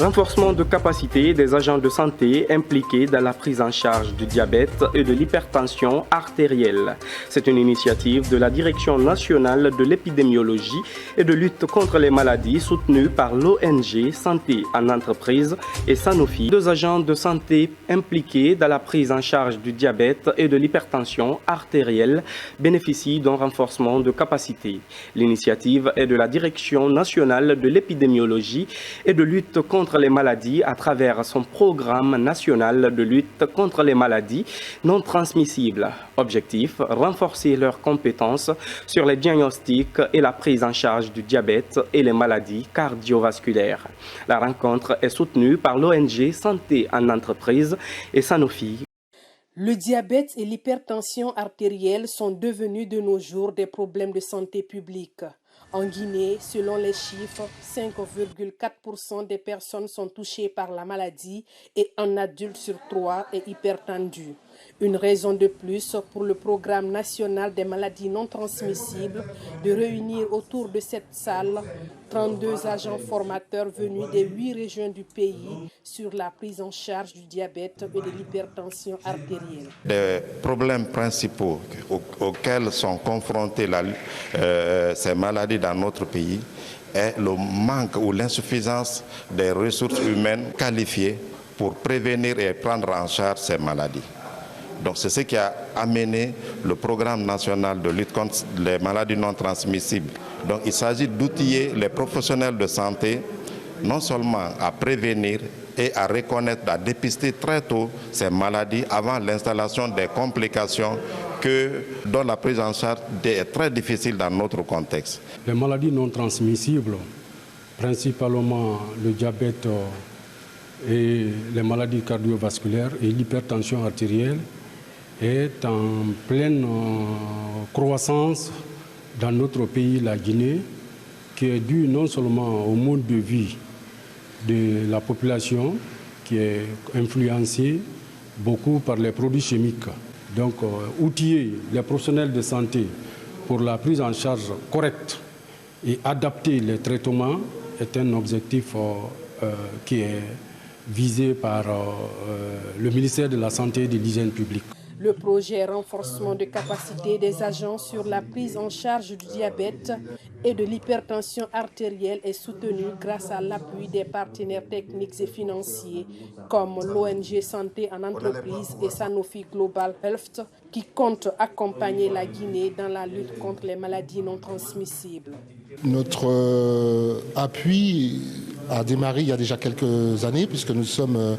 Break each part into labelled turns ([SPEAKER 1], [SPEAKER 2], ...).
[SPEAKER 1] Renforcement de capacité des agents de santé impliqués dans la prise en charge du diabète et de l'hypertension artérielle. C'est une initiative de la Direction nationale de l'épidémiologie et de lutte contre les maladies soutenue par l'ONG Santé en entreprise et Sanofi. Deux agents de santé impliqués dans la prise en charge du diabète et de l'hypertension artérielle bénéficient d'un renforcement de capacité. L'initiative est de la Direction nationale de l'épidémiologie et de lutte contre les maladies à travers son programme national de lutte contre les maladies non transmissibles. Objectif, renforcer leurs compétences sur les diagnostics et la prise en charge du diabète et les maladies cardiovasculaires. La rencontre est soutenue par l'ONG Santé en entreprise et Sanofi.
[SPEAKER 2] Le diabète et l'hypertension artérielle sont devenus de nos jours des problèmes de santé publique. En Guinée, selon les chiffres, 5,4% des personnes sont touchées par la maladie et un adulte sur 3 est hypertendu. Une raison de plus pour le programme national des maladies non transmissibles de réunir autour de cette salle 32 agents formateurs venus des 8 régions du pays sur la prise en charge du diabète et de l'hypertension artérielle.
[SPEAKER 3] Les problèmes principaux auxquels sont confrontés ces maladies dans notre pays est le manque ou l'insuffisance des ressources humaines qualifiées pour prévenir et prendre en charge ces maladies. Donc c'est ce qui a amené le programme national de lutte contre les maladies non transmissibles. Donc il s'agit d'outiller les professionnels de santé non seulement à prévenir et à reconnaître, à dépister très tôt ces maladies avant l'installation des complications dont la prise en charge est très difficile dans notre contexte.
[SPEAKER 4] Les maladies non transmissibles, principalement le diabète et les maladies cardiovasculaires et l'hypertension artérielle, est en pleine croissance dans notre pays, la Guinée, qui est due non seulement au mode de vie de la population, qui est influencée beaucoup par les produits chimiques. Donc, outiller les professionnels de santé pour la prise en charge correcte et adapter les traitements est un objectif qui est visé par le ministère de la Santé et de l'Hygiène publique.
[SPEAKER 2] Le projet renforcement de capacité des agents sur la prise en charge du diabète et de l'hypertension artérielle est soutenu grâce à l'appui des partenaires techniques et financiers comme l'ONG Santé en entreprise et Sanofi Global Health qui comptent accompagner la Guinée dans la lutte contre les maladies non transmissibles.
[SPEAKER 5] Notre appui a démarré il y a déjà quelques années puisque nous sommes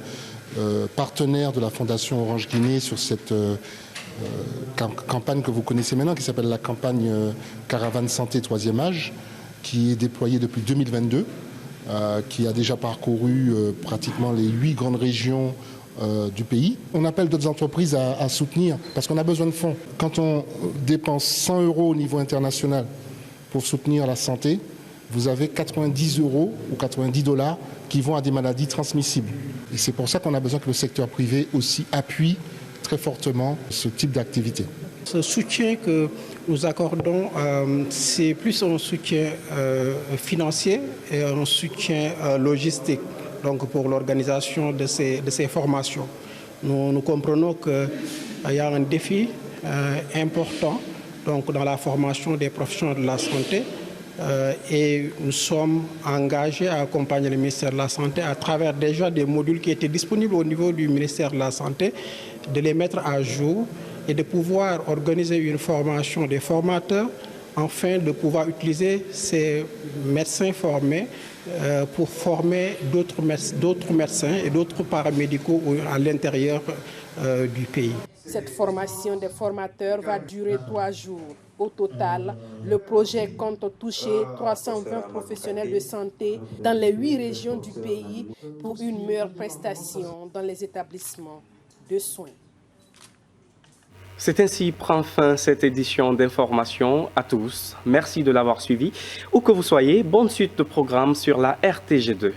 [SPEAKER 5] partenaire de la Fondation Orange Guinée sur cette campagne que vous connaissez maintenant, qui s'appelle la campagne Caravane Santé 3e âge, qui est déployée depuis 2022, qui a déjà parcouru pratiquement les 8 grandes régions du pays. On appelle d'autres entreprises à soutenir parce qu'on a besoin de fonds. Quand on dépense 100 € au niveau international pour soutenir la santé, vous avez 90 € ou 90 $ qui vont à des maladies transmissibles. Et c'est pour ça qu'on a besoin que le secteur privé aussi appuie très fortement ce type d'activité.
[SPEAKER 6] Ce soutien que nous accordons, c'est plus un soutien financier et un soutien logistique donc pour l'organisation de ces formations. Nous comprenons qu'il y a un défi important donc, dans la formation des professionnels de la santé. Et nous sommes engagés à accompagner le ministère de la Santé à travers déjà des modules qui étaient disponibles au niveau du ministère de la Santé, de les mettre à jour et de pouvoir organiser une formation des formateurs afin de pouvoir utiliser ces médecins formés pour former d'autres médecins et d'autres paramédicaux à l'intérieur du pays.
[SPEAKER 2] Cette formation des formateurs va durer 3 jours. Au total, le projet compte toucher 320 professionnels de santé dans les 8 régions du pays pour une meilleure prestation dans les établissements de soins.
[SPEAKER 1] C'est ainsi prend fin cette édition d'information à tous. Merci de l'avoir suivi. Où que vous soyez, bonne suite de programme sur la RTG2.